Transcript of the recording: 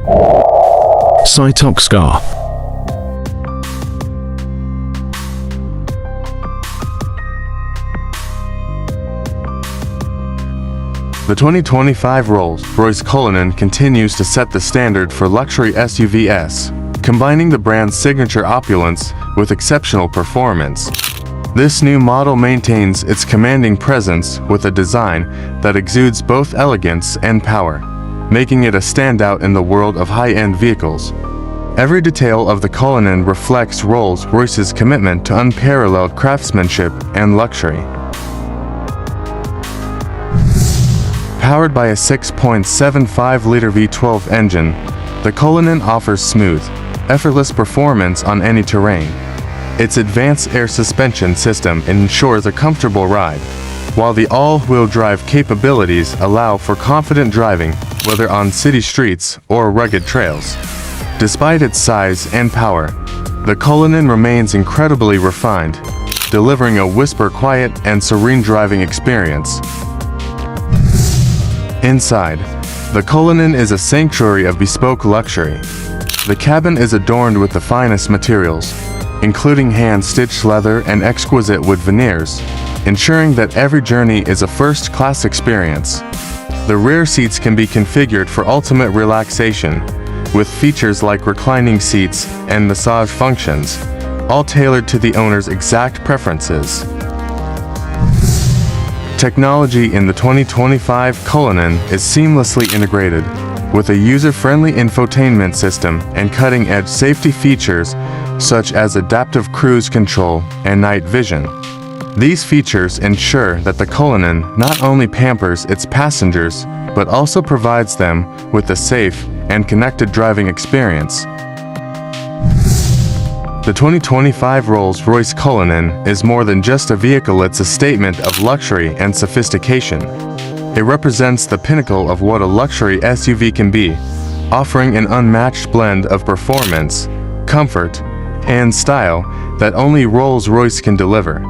SYTOXCAR. The 2025 Rolls-Royce Cullinan continues to set the standard for luxury SUVs, combining the brand's signature opulence with exceptional performance. This new model maintains its commanding presence with a design that exudes both elegance and power, making it a standout in the world of high-end vehicles. Every detail of the Cullinan reflects Rolls-Royce's commitment to unparalleled craftsmanship and luxury. Powered by a 6.75-liter V12 engine, the Cullinan offers smooth, effortless performance on any terrain. Its advanced air suspension system ensures a comfortable ride, while the all-wheel drive capabilities allow for confident driving, whether on city streets or rugged trails. Despite its size and power, the Cullinan remains incredibly refined, delivering a whisper-quiet and serene driving experience. Inside, the Cullinan is a sanctuary of bespoke luxury. The cabin is adorned with the finest materials, including hand-stitched leather and exquisite wood veneers, ensuring that every journey is a first-class experience. The rear seats can be configured for ultimate relaxation, with features like reclining seats and massage functions, all tailored to the owner's exact preferences. Technology in the 2025 Cullinan is seamlessly integrated, with a user-friendly infotainment system and cutting-edge safety features such as adaptive cruise control and night vision. These features ensure that the Cullinan not only pampers its passengers, but also provides them with a safe and connected driving experience. The 2025 Rolls-Royce Cullinan is more than just a vehicle, it's a statement of luxury and sophistication. It represents the pinnacle of what a luxury SUV can be, offering an unmatched blend of performance, comfort, and style that only Rolls-Royce can deliver.